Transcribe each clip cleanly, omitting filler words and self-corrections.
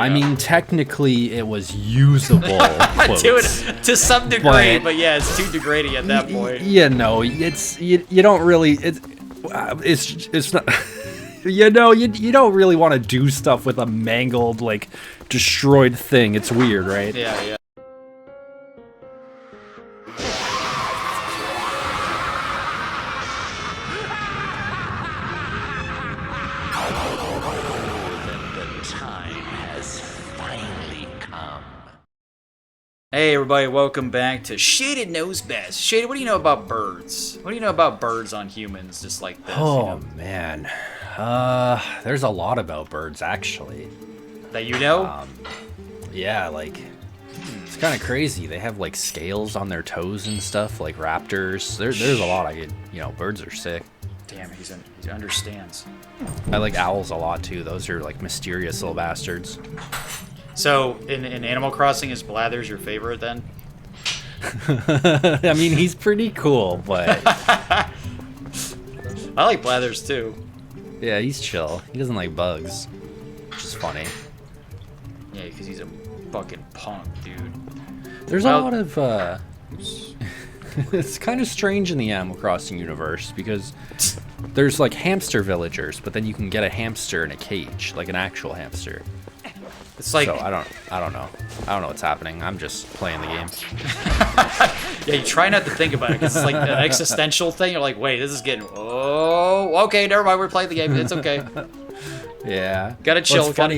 I mean, technically, it was usable. Dude, to some degree, but yeah, it's too degrading at that point. Yeah, no, it's you don't really it's not. You know, you don't really want to do stuff with a mangled, like, destroyed thing. It's weird, right? Yeah. Hey everybody, welcome back to Shaded Knows Best. Shaded, what do you know about birds? What do you know about birds on humans just like this? Oh, man. There's a lot about birds, actually. That you know? Yeah, like, it's kind of crazy. They have, like, scales on their toes and stuff, like raptors. There's a lot I could, birds are sick. Damn, he understands. I like owls a lot, too. Those are, like, mysterious little bastards. So, in Animal Crossing, is Blathers your favorite, then? I mean, he's pretty cool, but... I like Blathers, too. Yeah, he's chill. He doesn't like bugs, which is funny. Yeah, because he's a fucking punk, dude. There's a lot of... It's kind of strange in the Animal Crossing universe, because there's, like, hamster villagers, but then you can get a hamster in a cage, like an actual hamster. It's like, so I don't know. I don't know what's happening. I'm just playing the game. Yeah, you try not to think about it because it's like an existential thing. You're like, wait, this is getting. Oh, okay, never mind. We're playing the game. It's okay. Yeah. Gotta chill. It's funny,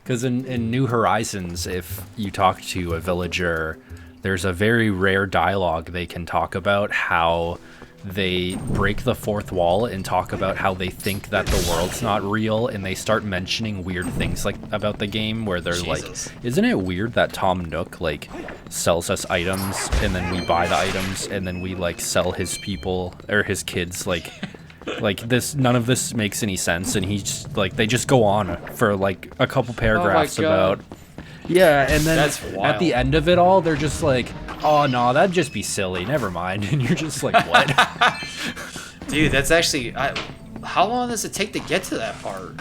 because in New Horizons, if you talk to a villager, there's a very rare dialogue they can talk about how they break the fourth wall and talk about how they think that the world's not real, and they start mentioning weird things like about the game where they're like, isn't it weird that Tom Nook like sells us items and then we buy the items and then we like sell his people or his kids like this, none of this makes any sense, and he's like, they just go on for like a couple paragraphs about and then at the end of it all they're just like, oh no, that'd just be silly, never mind. And you're just like, what? Dude, that's actually how long does it take to get to that part?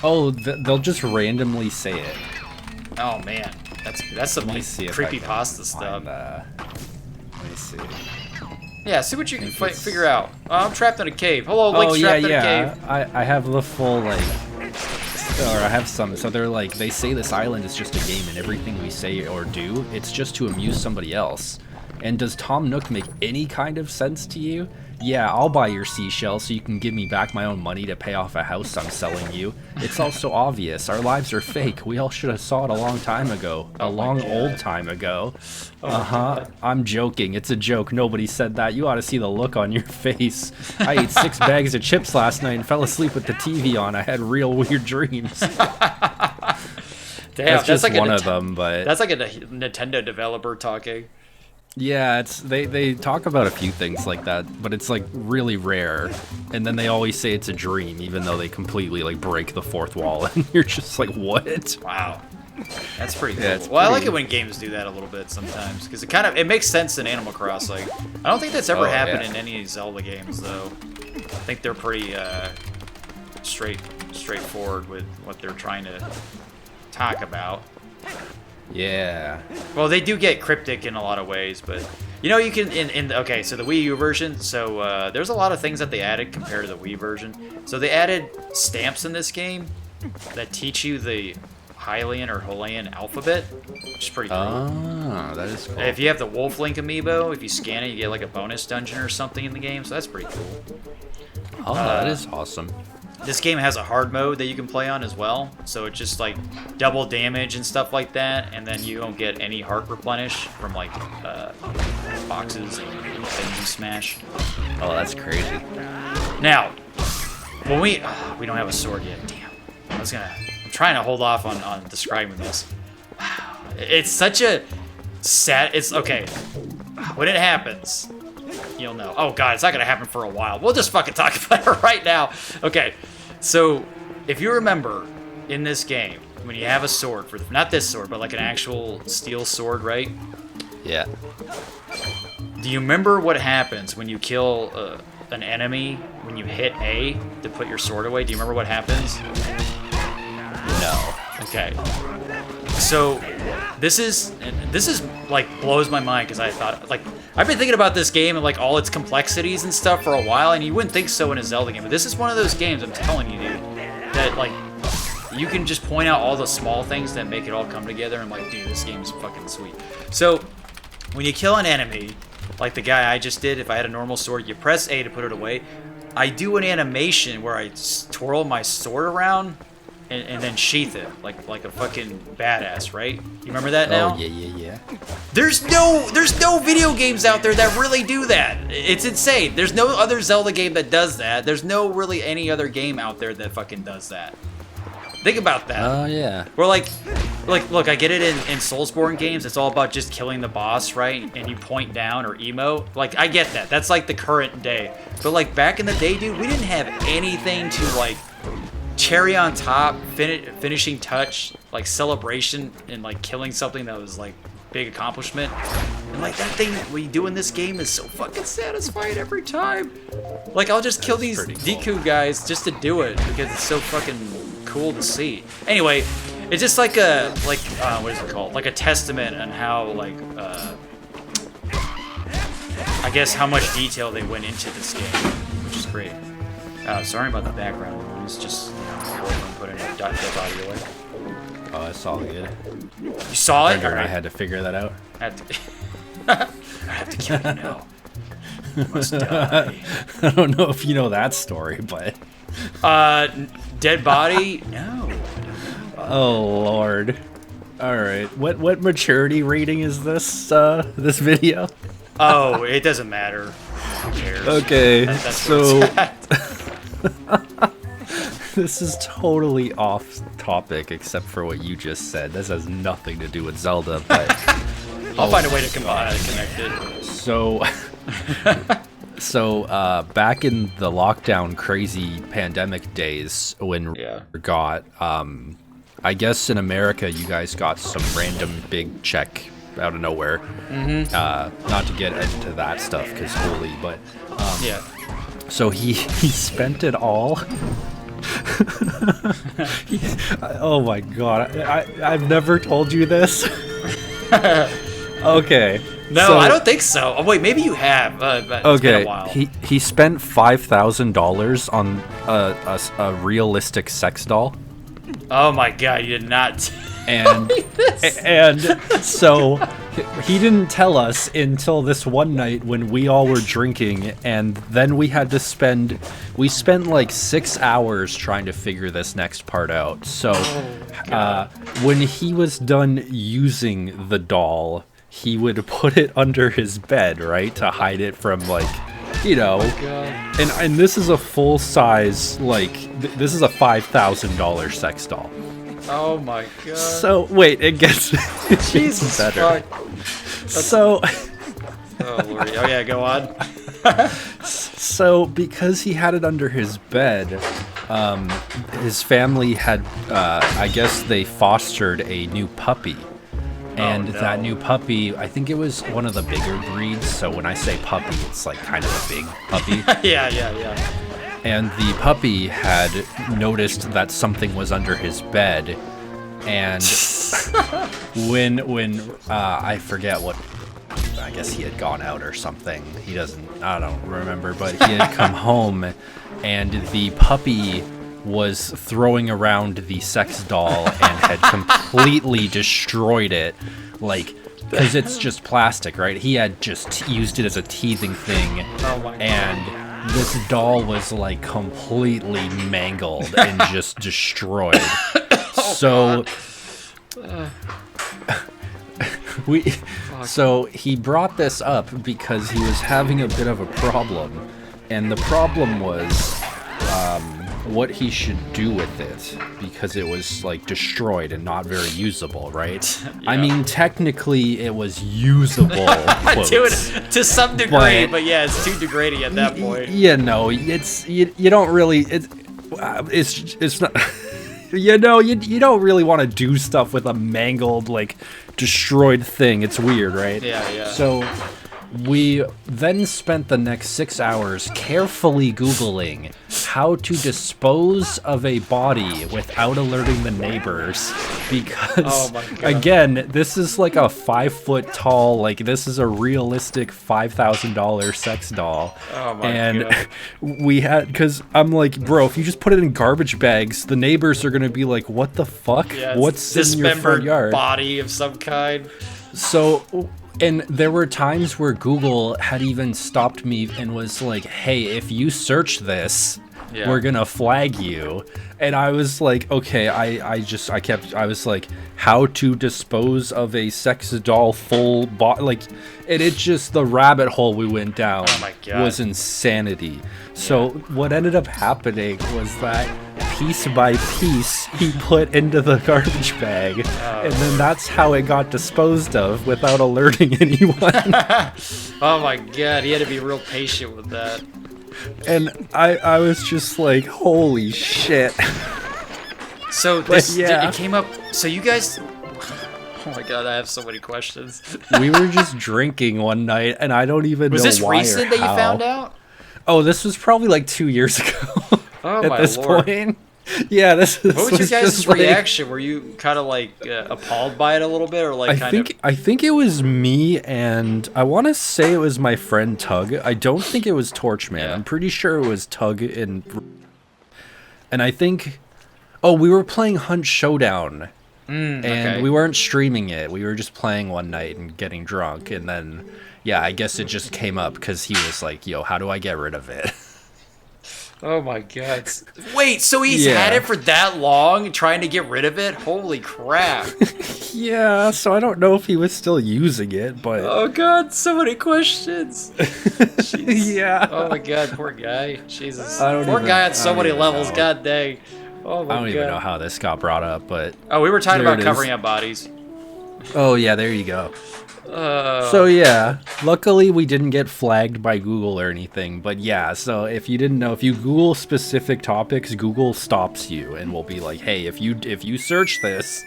Oh, they'll just randomly say it. Oh man, that's some like creepypasta stuff. Let me see. Yeah, see what you can figure out. I'm trapped in a cave. Hello, Link's trapped in a cave. I have the full like, or I have some. So they're like, they say this island is just a game, and everything we say or do, it's just to amuse somebody else. And does Tom Nook make any kind of sense to you? Yeah, I'll buy your seashells so you can give me back my own money to pay off a house I'm selling you. It's all so obvious. Our lives are fake. We all should have saw it a long time ago. Old time ago. I'm joking. It's a joke. Nobody said that. You ought to see the look on your face. I ate 6 bags of chips last night and fell asleep with the TV on. I had real weird dreams. Damn, that's just like one of them, but... That's like a Nintendo developer talking. Yeah, it's they talk about a few things like that, but it's like really rare. And then they always say it's a dream, even though they completely like break the fourth wall, and you're just like, what? Wow, that's pretty cool. Yeah, I like it when games do that a little bit sometimes, because it makes sense in Animal Crossing. I don't think that's ever happened in any Zelda games though. I think they're pretty straightforward with what they're trying to talk about. Yeah. Well, they do get cryptic in a lot of ways, but you can okay, so the Wii U version, so there's a lot of things that they added compared to the Wii version. So they added stamps in this game that teach you the Hylian or Holian alphabet, which is pretty cool. Oh, that is cool. If you have the Wolf Link amiibo, if you scan it, you get like a bonus dungeon or something in the game, so that's pretty cool. Oh, that is awesome. This game has a hard mode that you can play on as well, so it's just like double damage and stuff like that, and then you don't get any heart replenish from like boxes and things you smash. Oh, that's crazy. Now, when we don't have a sword yet. Damn, I'm trying to hold off on describing this. It's such a sad. It's okay when it happens. You'll know. Oh god, it's not gonna happen for a while. We'll just fucking talk about it right now. Okay, so if you remember in this game, when you have a sword, not this sword, but like an actual steel sword, right? Yeah. Do you remember what happens when you kill an enemy, when you hit A to put your sword away? Do you remember what happens? No. Okay. So this is like blows my mind because I thought like I've been thinking about this game and like all its complexities and stuff for a while, and you wouldn't think so in a Zelda game, but this is one of those games, I'm telling you, dude, that like you can just point out all the small things that make it all come together. And I'm like, dude, this game is fucking sweet. So when you kill an enemy, like the guy I just did, if I had a normal sword, you press A to put it away. I do an animation where I twirl my sword around and then sheath it like a fucking badass, right? You remember that now? Oh yeah. There's no video games out there that really do that. It's insane. There's no other Zelda game that does that. There's no really any other game out there that fucking does that. Think about that. Oh yeah. We're like, look, I get it in Soulsborne games. It's all about just killing the boss, right? And you point down or emote. Like, I get that. That's like the current day. But like back in the day, dude, we didn't have anything to like cherry on top, finishing touch, like celebration, and like killing something that was like big accomplishment. And like that thing we do in this game is so fucking satisfying every time. Like I'll just kill these Deku guys just to do it because it's so fucking cool to see. Anyway, it's just like a what is it called? Like a testament on how like I guess how much detail they went into this game, which is great. Sorry about the background noise. Just putting a dead body away. Oh, it's all good. You saw it? I had to figure that out. I have to kill you now. You must die. I don't know if you know that story, but Dead body? No. oh lord. All right. What maturity rating is this this video? Oh, it doesn't matter. Who cares? Okay. That's so where it's at. this is totally off topic except for what you just said. This has nothing to do with Zelda, but I'll find a way to connect it. So back in the lockdown crazy pandemic days when we got I guess in America you guys got some random big check out of nowhere. Not to get into that stuff because holy, but yeah. So he spent it all. Oh my god, I've never told you this. Okay. No, so, I don't think so. Oh wait, maybe you have. But it's okay. been a while. He spent $5,000 on a realistic sex doll. Oh my god, you did not. And and so he didn't tell us until this one night when we all were drinking, and then we spent like 6 hours trying to figure this next part out. So when he was done using the doll, he would put it under his bed, right, to hide it from like, you know. And this is a full size, like this is a $5,000 sex doll. Oh my god. So wait, it gets Jesus better. Fuck. So oh lordy. Oh yeah, go on. So because he had it under his bed, his family had I guess they fostered a new puppy. And that new puppy, I think it was one of the bigger breeds. So when I say puppy, it's like kind of a big puppy. Yeah. And the puppy had noticed that something was under his bed, and when I forget what, I guess he had gone out or something. I don't remember, but he had come home, and the puppy was throwing around the sex doll and had completely destroyed it, like, because it's just plastic, right? He had just used it as a teething thing, and this doll was like completely mangled and just destroyed. So so he brought this up because he was having a bit of a problem, and the problem was what he should do with it, because it was like destroyed and not very usable, right? Yeah. I mean, technically it was usable to some degree, but yeah, it's too degrading at that point. You know, it's you don't really it's not you know, you don't really want to do stuff with a mangled, like destroyed thing. It's weird, right? Yeah. So We then spent the next 6 hours carefully Googling how to dispose of a body without alerting the neighbors, because Oh my God. again, this is like a 5 foot tall, like this is a realistic $5,000 sex doll. Oh my and God. we had, because I'm like, bro, if you just put it in garbage bags, the neighbors are gonna be like, what the fuck? Yeah, What's in your front dismembered yard? body of some kind. So, and there were times where Google had even stopped me and was like, hey, if you search this, Yeah. we're gonna flag you. And I was like, okay, I was like, how to dispose of a sex doll full body, like, and it just, the rabbit hole we went down Oh my God. was insanity. So what ended up happening was that piece by piece he put into the garbage bag, and then that's how it got disposed of without alerting anyone. Oh my God, he had to be real patient with that. And I was just like, holy shit. So this, yeah. it came up. So you guys. Oh my God, I have so many questions. We were just drinking one night, and I don't even Was know this why recent or that you how. found out? Oh, this was probably like 2 years ago. Oh at my this Lord. point. Yeah, this What was your guys' just like, reaction? Were you kind of like appalled by it a little bit, or like I think it was me, and I want to say it was my friend Tug. I don't think it was Torchman. Yeah. I'm pretty sure it was Tug and I think, oh, we were playing Hunt Showdown, and okay. we weren't streaming it. We were just playing one night and getting drunk, and then yeah, I guess it just came up because he was like, "Yo, how do I get rid of it?" Oh my God. Wait, so he's Yeah. had it for that long, trying to get rid of it? Holy crap. Yeah, so I don't know if he was still using it, but Oh God, so many questions. yeah. Oh my God, poor guy. Jesus. I don't Poor even- guy I on so don't many even levels, know. God dang. Oh my I don't God. even know how this got brought up, but Oh, we were talking There about it is. covering up bodies. oh yeah, there you go. So yeah, luckily we didn't get flagged by Google or anything, but yeah, so if you didn't know, if you Google specific topics, Google stops you and will be like, hey, if you search this,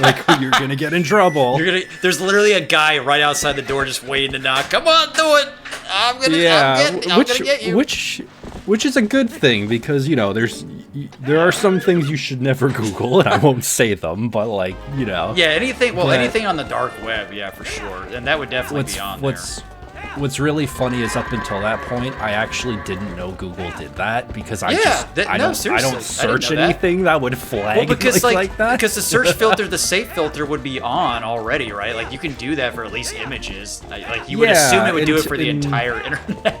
like, you're gonna get in trouble. There's literally a guy right outside the door just waiting to knock. Come on, do it. I'm gonna get you. Which is a good thing, because you know there are some things you should never Google, and I won't say them, but like, you know. Yeah, anything. Well, But- anything on the dark web, yeah, for sure, and that would definitely be on there. What's really funny is up until that point, I actually didn't know Google did that, because I No, don't seriously, I don't didn't search know that. anything that would flag Well, because like that. because the search filter, the safe filter would be on already, right? Like you can do that for at least images. Like you would Yeah, assume it would do it and- for the and- entire internet.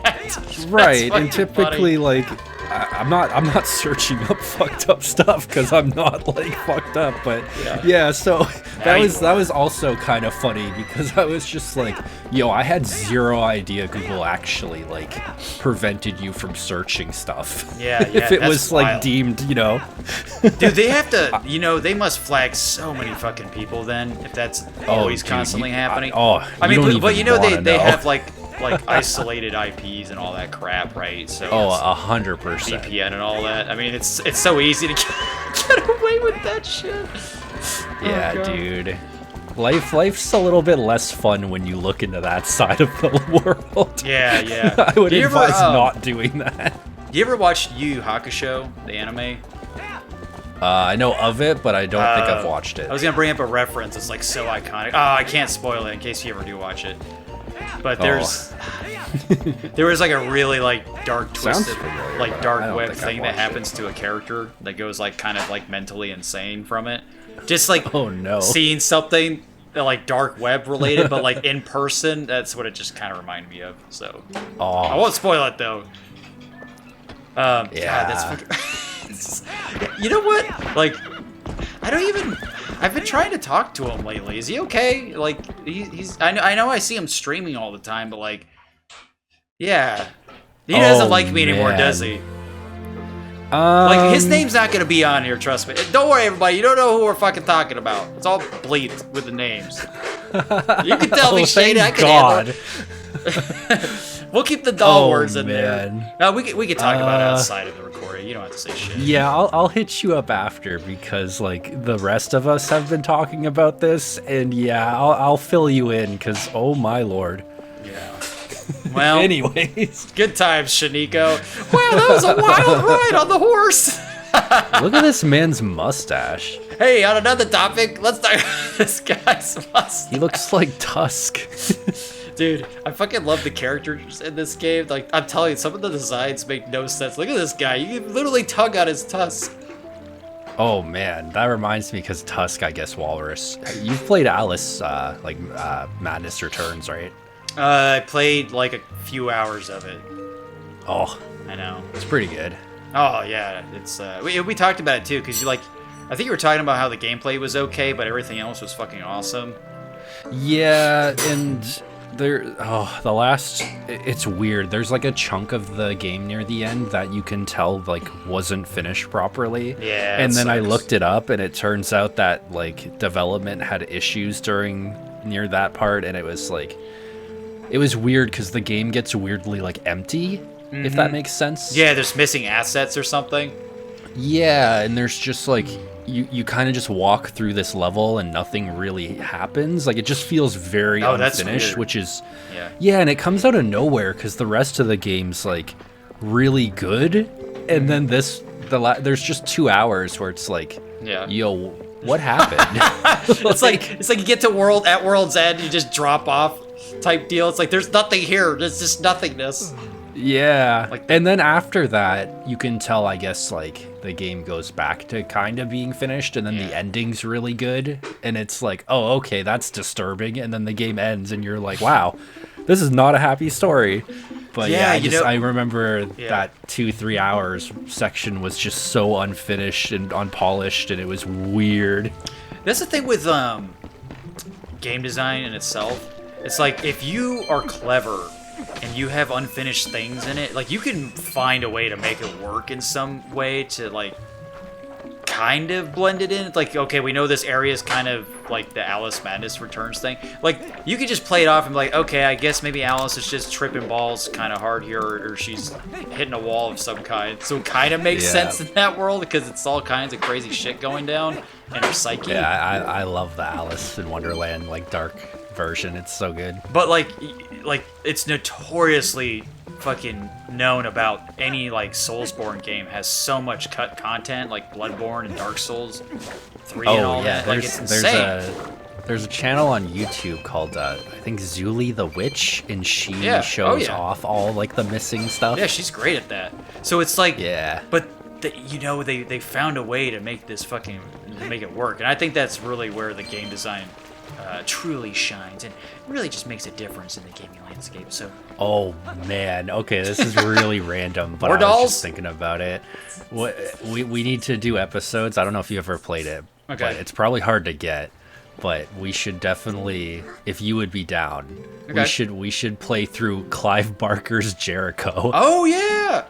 Right, That's and fucking typically funny. like I'm not searching up fucked up stuff, because I'm not like fucked up, but yeah, so Now you that was also kind of funny, because I was just like, yo, I had zero idea Google actually like prevented you from searching stuff. Yeah, if it that's was like wild. deemed, you know. Dude, they have to, they must flag so many fucking people then, if that's always dude, constantly happening. I mean, don't but even they wanna know. have like isolated IPs and all that crap, right? So Oh, it's 100%. VPN and all that. I mean, it's so easy to get away with that shit. Yeah, Oh, God. dude. Life's a little bit less fun when you look into that side of the world. Yeah, yeah. I would You ever, advise not doing that. You ever watched Yu Yu Hakusho, the anime? I know of it, but I don't think I've watched it. I was gonna bring up a reference. It's like so iconic. Oh, I can't spoil it in case you ever do watch it. But there was like a really like dark, Sounds twisted, familiar, like but I dark don't web think I've thing that watched happens to a character that goes like kind of like mentally insane from it. Just like Oh, no. seeing something that like dark web related, but like in person. That's what it just kind of reminded me of. So I Oh, won't spoil it though. God, Yeah. that's fucking. You know what? Like, I don't even. I've been trying to talk to him lately. Is he okay? Like, he's. I know I see him streaming all the time, but like, yeah, he doesn't like me anymore, man. does he? Like, his name's not gonna be on here. Trust me. Don't worry, everybody. You don't know who we're fucking talking about. It's all bleeped with the names. You can tell me shady. I can handle it. We'll keep the doll words in there. No, we can talk about it outside of the recording. You don't have to say shit. Yeah, I'll hit you up after, because like the rest of us have been talking about this, and yeah, I'll fill you in, because oh my lord. Yeah. Well, anyways, good times, Shaniko. Wow, that was a wild ride on the horse. Look at this man's mustache. Hey, on another topic, let's talk about this guy's mustache. He looks like Tusk. Dude, I fucking love the characters in this game. Like, I'm telling you, some of the designs make no sense. Look at this guy. You can literally tug on his tusk. Oh man, that reminds me because Tusk, I guess Walrus. You've played Alice, Madness Returns, right? I played like a few hours of it. Oh, I know. it's pretty good. Oh yeah, it's we talked about it too because you like, I think you were talking about how the gameplay was okay, but everything else was fucking awesome. Yeah, and it's weird. There's like a chunk of the game near the end that you can tell like wasn't finished properly. Yeah. And then I looked it up and it turns out that like development had issues near that part, and it was weird because the game gets weirdly like empty, if that makes sense. Yeah, there's missing assets or something. Yeah, and there's just like you kind of just walk through this level and nothing really happens. Like it just feels very unfinished, which is and it comes out of nowhere because the rest of the game's like really good, and then there's just 2 hours where it's like, yo, what happened? It's like you get to World's End, you just drop off type deal. It's like there's nothing here. There's just nothingness. Yeah, and then after that, you can tell, I guess, like, the game goes back to kind of being finished, and then the ending's really good, and it's like, oh, okay, that's disturbing, and then the game ends, and you're like, wow, this is not a happy story. But I remember that 2-3 hours section was just so unfinished and unpolished, and it was weird. That's the thing with game design in itself. It's like, if you are clever and you have unfinished things in it, like, you can find a way to make it work in some way to, like, kind of blend it in. It's like, okay, we know this area is kind of like the Alice Madness Returns thing. Like, you could just play it off and be like, okay, I guess maybe Alice is just tripping balls kind of hard here, or she's hitting a wall of some kind. So it kind of makes sense in that world because it's all kinds of crazy shit going down in her psyche. Yeah, I love the Alice in Wonderland, like, dark version. It's so good. But like it's notoriously fucking known about any like Soulsborne game has so much cut content, like Bloodborne and Dark Souls 3 and all that. Like, it's insane. There's a channel on YouTube called I think Zuli the Witch, and she shows off all like the missing stuff. Yeah, she's great at that. So it's like, but they found a way to make this fucking make it work, and I think that's really where the game design truly shines and really just makes a difference in the gaming landscape. So, oh man, okay, this is really random, but I was just thinking about it. We need to do episodes. I don't know if you ever played it, but it's probably hard to get. But we should definitely, if you would be down, we should play through Clive Barker's Jericho. Oh yeah,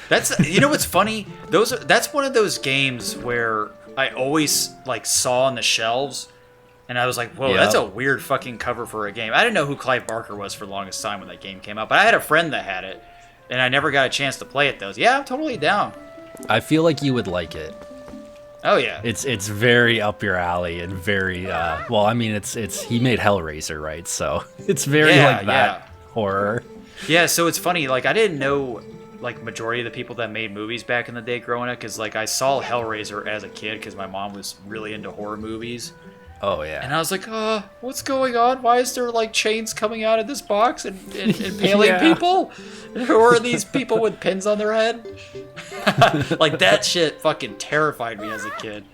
that's what's funny. That's one of those games where I always like saw on the shelves. And I was like, whoa, that's a weird fucking cover for a game. I didn't know who Clive Barker was for the longest time when that game came out. But I had a friend that had it, and I never got a chance to play it, though. Yeah, I'm totally down. I feel like you would like it. Oh, yeah. It's very up your alley and very, well, I mean, it's he made Hellraiser, right? So it's very like that horror. Yeah, so it's funny. Like, I didn't know, like, majority of the people that made movies back in the day growing up, because, like, I saw Hellraiser as a kid because my mom was really into horror movies. Oh, yeah. And I was like, what's going on? Why is there, like, chains coming out of this box and impaling people? Who are these people with pins on their head? Like, that shit fucking terrified me as a kid.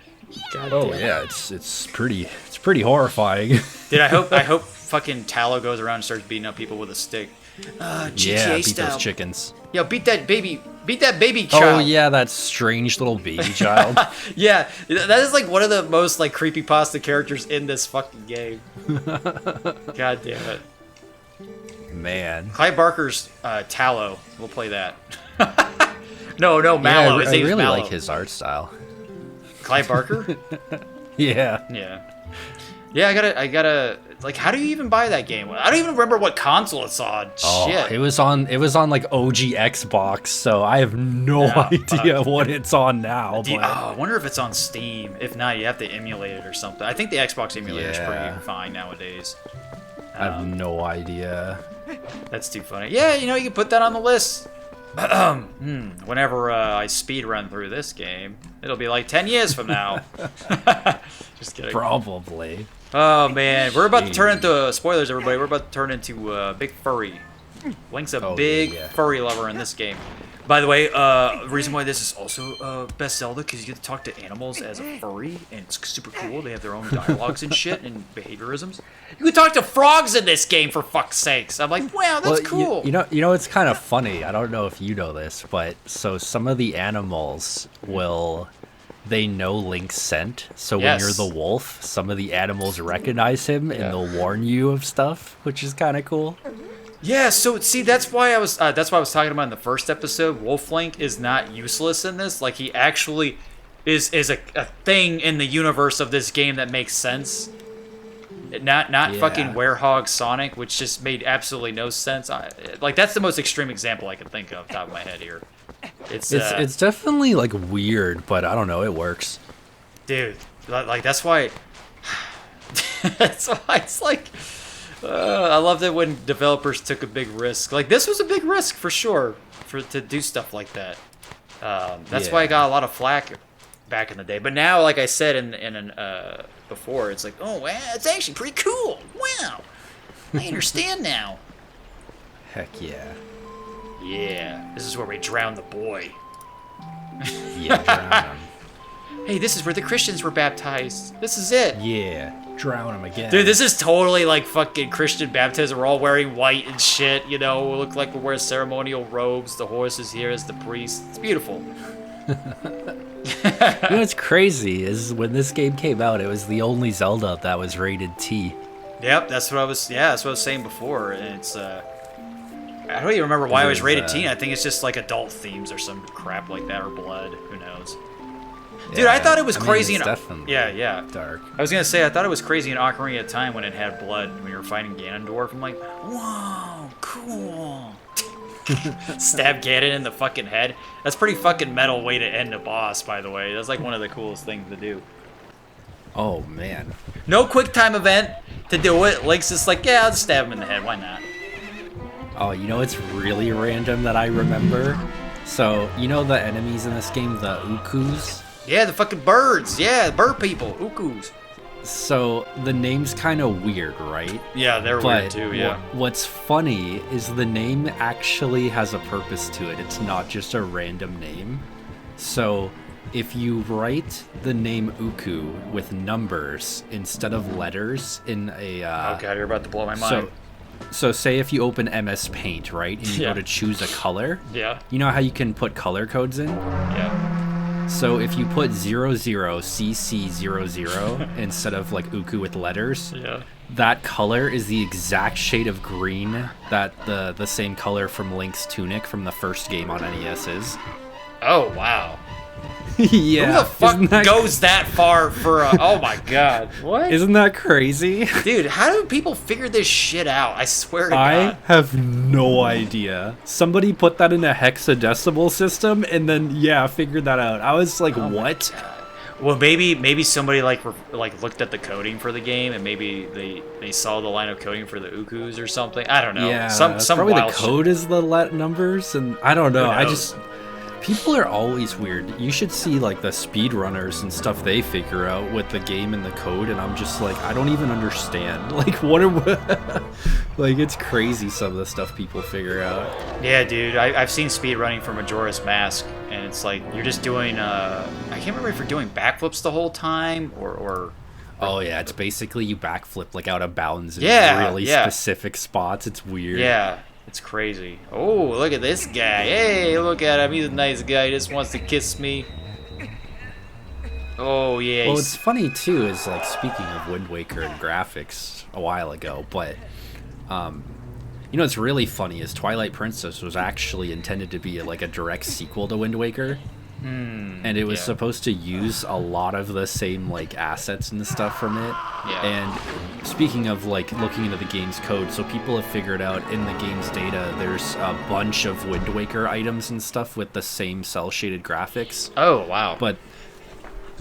God damn. Yeah, it's pretty horrifying. Dude, I hope fucking Tallow goes around and starts beating up people with a stick. GTA beat style. those chickens. Yo, beat that baby child. Oh yeah, that strange little baby child. Yeah, that is like one of the most like creepypasta characters in this fucking game. God damn it. Man. Clive Barker's Tallow. We'll play that. No, Mallow. Yeah, I really like his art style. Clive Barker? Yeah. Yeah, I gotta. Like, how do you even buy that game? I don't even remember what console it's on. Shit. It was on like OG Xbox, so I have no idea what it's on now. I wonder if it's on Steam. If not, you have to emulate it or something. I think the Xbox emulator is pretty fine nowadays. I have no idea. That's too funny. Yeah, you know, you can put that on the list. Whenever I speed run through this game, it'll be like 10 years from now. Just kidding. Probably. Oh man, we're about to turn into spoilers, everybody. We're about to turn into big furry. Link's a big furry lover in this game. By the way, the reason why this is also best Zelda because you get to talk to animals as a furry, and it's super cool. They have their own dialogues and shit and behaviorisms. You can talk to frogs in this game, for fuck's sakes. I'm like, wow, that's cool. You know, it's kind of funny. I don't know if you know this, but so some of the animals they know Link's scent. So when you're the wolf, some of the animals recognize him and they'll warn you of stuff, which is kind of cool. Yeah, so see, that's why I was talking about in the first episode. Wolf Link is not useless in this. Like, he actually is a thing in the universe of this game that makes sense. Not fucking Werehog Sonic, which just made absolutely no sense. Like, that's the most extreme example I can think of, top of my head here. It's definitely like weird, but I don't know, it works. Dude, like that's why. That's why it's like. I loved it when developers took a big risk. Like, this was a big risk for sure, to do stuff like that. That's why I got a lot of flack back in the day. But now, like I said before, it's like, oh, wow, it's actually pretty cool. Wow, I understand now. Heck yeah. Yeah, this is where we drown the boy. Yeah, drown him. Hey, this is where the Christians were baptized. This is it. Yeah, drown him again. Dude, this is totally like fucking Christian baptism. We're all wearing white and shit, you know. We look like we wear ceremonial robes. The horse is here as the priest. It's beautiful. You know what's crazy is when this game came out, it was the only Zelda that was rated T. Yep, that's what I was saying before. And it's I don't even remember why it was rated T. I think it's just like adult themes or some crap like that, or blood. Who knows? Dude, I thought it was crazy. It's definitely dark. I was gonna say, I thought it was crazy in Ocarina of Time when it had blood when you were fighting Ganondorf. I'm like, whoa, cool. Stab Ganon in the fucking head. That's pretty fucking metal way to end a boss, by the way. That's like one of the coolest things to do. Oh man. No quick time event to do it. Link's just like, yeah, I'll just stab him in the head. Why not? Oh, you know it's really random that I remember? So, you know the enemies in this game, the Ukus? Yeah, the fucking birds. Yeah, bird people. Ukus. So, the name's kind of weird, right? Yeah, they're weird too, yeah. What's funny is the name actually has a purpose to it. It's not just a random name. So, if you write the name Uku with numbers instead of letters in a... oh god, you're about to blow my mind. So say if you open MS Paint, right, and you go to choose a color, you know how you can put color codes in? Yeah. So if you put 00CC00 instead of like Uku with letters, that color is the exact shade of green that the same color from Link's tunic from the first game on NES is. Oh, wow. Yeah. Who the fuck goes that far for a... Oh my god. What? Isn't that crazy? Dude, how do people figure this shit out? I swear to God. I have no idea. Somebody put that in a hexadecimal system and then, figured that out. I was like, what? Well, maybe somebody like looked at the coding for the game and maybe they saw the line of coding for the Ukus or something. I don't know. Yeah, some probably wild the code shit. Is the numbers, and I don't know. People are always weird. You should see like the speedrunners and stuff they figure out with the game and the code, and I'm just like, I don't even understand. Like, what are like, it's crazy some of the stuff people figure out. Yeah, dude, I've seen speedrunning for Majora's Mask, and it's like you're just doing I can't remember if you're doing backflips the whole time or oh yeah, it's basically you backflip like out of bounds in really specific spots. It's weird. Yeah. It's crazy. Oh, look at this guy. Hey, look at him. He's a nice guy. He just wants to kiss me. Oh, yeah. Well, what's funny, too, is, like, speaking of Wind Waker and graphics a while ago, but, you know what's really funny is Twilight Princess was actually intended to be, like, a direct sequel to Wind Waker. And it was supposed to use a lot of the same like assets and stuff from it. And speaking of like looking into the game's code, so people have figured out in the game's data there's a bunch of Wind Waker items and stuff with the same cel shaded graphics. Oh wow. But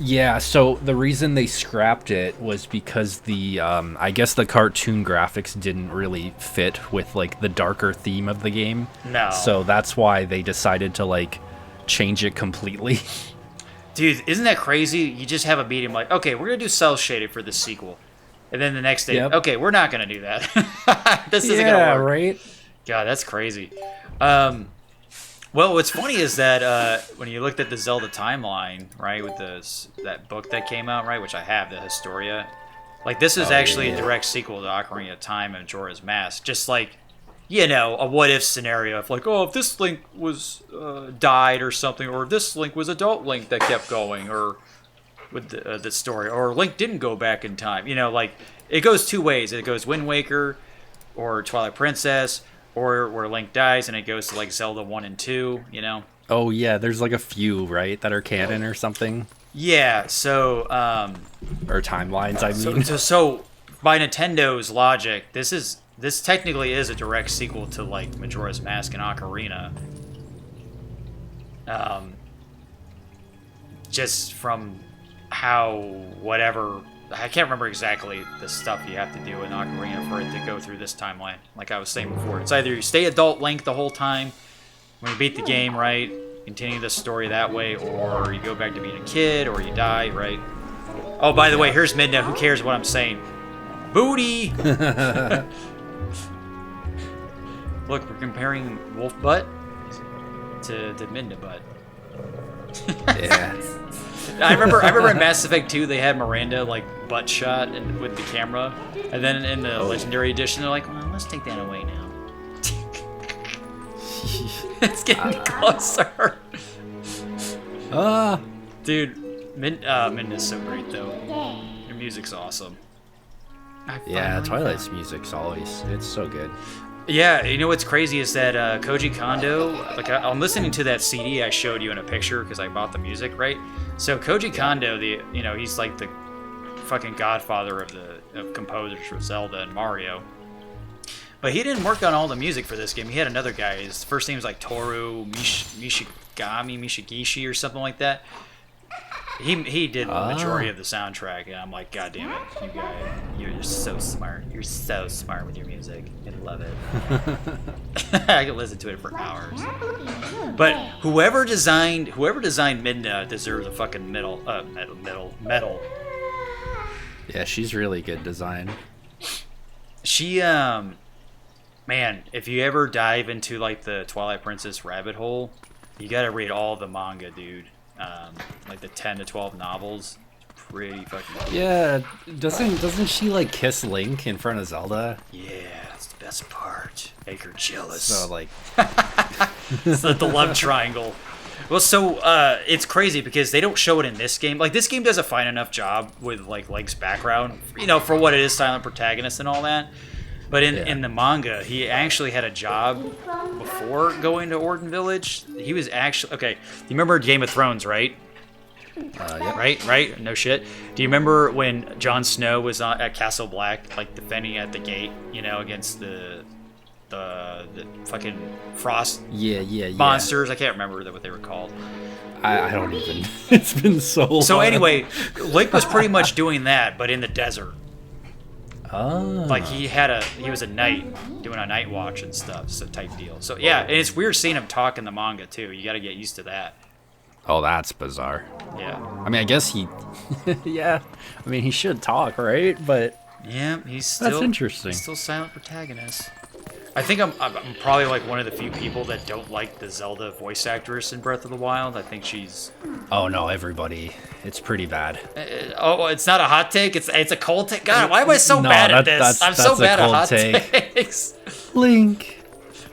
Yeah, so the reason they scrapped it was because the I guess the cartoon graphics didn't really fit with like the darker theme of the game. No. So that's why they decided to like change it completely. Dude, isn't that crazy? You just have a meeting like, okay, we're going to do cell shaded for the sequel. And then the next day, Yep. okay, we're not going to do that. This isn't going to work. Right? God, that's crazy. Well, what's funny is that when you looked at the Zelda timeline, right, with that book that came out, right, which I have, the Historia, like this is actually a direct sequel to Ocarina of Time and Majora's Mask. Just like, you know, a what-if scenario of like, oh, if this Link was died or something, or if this Link was adult Link that kept going, or with the story, or Link didn't go back in time. You know, like it goes two ways. It goes Wind Waker, or Twilight Princess. Or where Link dies and it goes to like Zelda 1 and 2, you know? Oh yeah, there's like a few, right, that are canon or something. Yeah, so Or timelines, I mean. So by Nintendo's logic, this technically is a direct sequel to like Majora's Mask and Ocarina. Just from how whatever I can't remember exactly the stuff you have to do in Ocarina for it to go through this timeline. Like I was saying before, it's either you stay adult Link the whole time when you beat the game, right? Continue the story that way, or you go back to being a kid, or you die, right? Oh, by the way, here's Midna. Who cares what I'm saying? Booty! Look, we're comparing Wolf Butt to Midna Butt. Yeah. I remember in Mass Effect 2 they had Miranda like butt shot with the camera, and then in the Legendary Edition they're like, well, let's take that away now. It's getting closer. Dude, Midna's so great though. Your music's awesome. Yeah, Twilight's music's always, it's so good. Yeah, you know what's crazy is that Koji Kondo, like I'm listening to that CD I showed you in a picture because I bought the music, right? So Koji Kondo, he's like the fucking godfather of composers for Zelda and Mario. But he didn't work on all the music for this game. He had another guy. His first name was like Toru Mishigishi or something like that. He did the majority of the soundtrack, and I'm like, God damn it, you guy, you're so smart. You're so smart with your music. I love it. I could listen to it for hours. But whoever designed Midna deserves a fucking medal. Yeah, she's really good design. She man, if you ever dive into like the Twilight Princess rabbit hole, you gotta read all the manga, dude. Like the 10 to 12 novels. Pretty fucking cool. Yeah, doesn't she like kiss Link in front of Zelda? Yeah, that's the best part. Make her jealous. So like It's like the love triangle. Well, so it's crazy because they don't show it in this game. Like this game does a fine enough job with like Link's background, you know, for what it is, silent protagonist and all that. But in the manga, he actually had a job before going to Orden Village. He was actually... Okay, you remember Game of Thrones, right? yeah. Right? No shit. Do you remember when Jon Snow was at Castle Black, like defending at the gate, you know, against the fucking frost monsters? I can't remember what they were called. I don't even... It's been so long. So anyway, Link was pretty much doing that, but in the desert. Oh. Like he was a knight doing a night watch and stuff, so type deal. So yeah, and it's weird seeing him talk in the manga too. You got to get used to that. Oh, that's bizarre. Yeah. I mean, I guess he... yeah. I mean, he should talk, right? But... Yeah, he's still... That's interesting. He's still silent protagonist. I think I'm probably like one of the few people that don't like the Zelda voice actress in Breath of the Wild. I think she's... Oh, no, everybody. It's pretty bad. It's not a hot take. It's a cold take. God, why am I so bad at this? I'm so bad at hot takes. Link.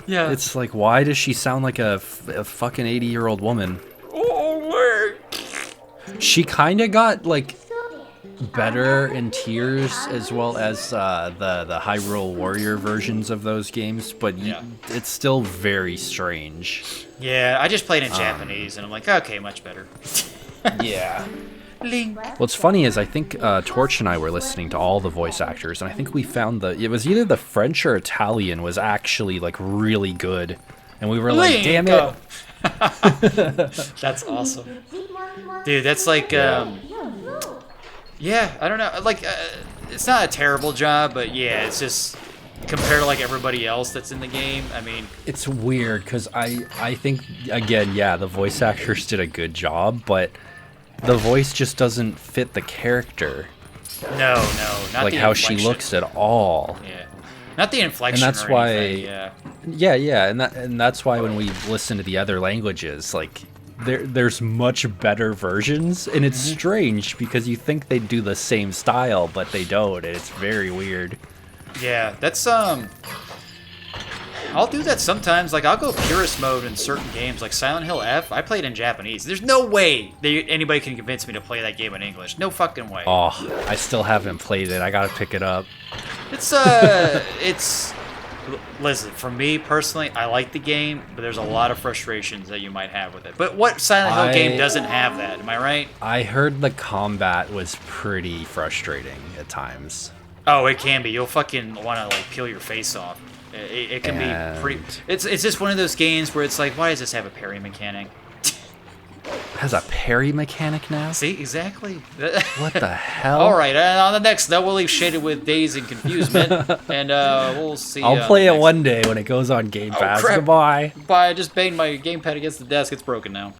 Yeah. It's like, why does she sound like a fucking 80-year-old woman? Oh, She kind of got, like, better in Tears as well as the Hyrule Warrior versions of those games, but it's still very strange. Yeah, I just played in Japanese, and I'm like, okay, much better. Yeah. Link. What's funny is I think Torch and I were listening to all the voice actors, and I think we found it was either the French or Italian was actually, like, really good. And we were like, damn it. That's awesome. Dude, that's like, Yeah, I don't know. Like, it's not a terrible job, but yeah, it's just compared to like everybody else that's in the game. I mean, It's weird because I think again, yeah, the voice actors did a good job, but the voice just doesn't fit the character, no, not like the how she inflection. looks at all. Yeah, not the inflection. And that's or why, anything, yeah. yeah, and that's why when we listen to the other languages, like there's much better versions, and it's strange because you think they'd do the same style, but they don't, and it's very weird. Yeah, that's I'll do that sometimes. Like, I'll go purist mode in certain games, like Silent Hill F. I played in Japanese. There's no way anybody can convince me to play that game in English. No fucking way. Oh, I still haven't played it. I gotta pick it up. It's listen, for me personally, I like the game, but there's a lot of frustrations that you might have with it. But what Silent Hill game doesn't have that? Am I right? I heard the combat was pretty frustrating at times. Oh, it can be. You'll fucking want to like peel your face off. It can be pretty. It's just one of those games where it's like, why does this have a parry mechanic? Has a parry mechanic now? See, exactly. What the hell? All right, and on the next, we'll leave Shaded with Days and Confusement, and we'll see. I'll play it one day when it goes on Game Pass. Crap. Goodbye. Bye. I just banged my gamepad against the desk. It's broken now.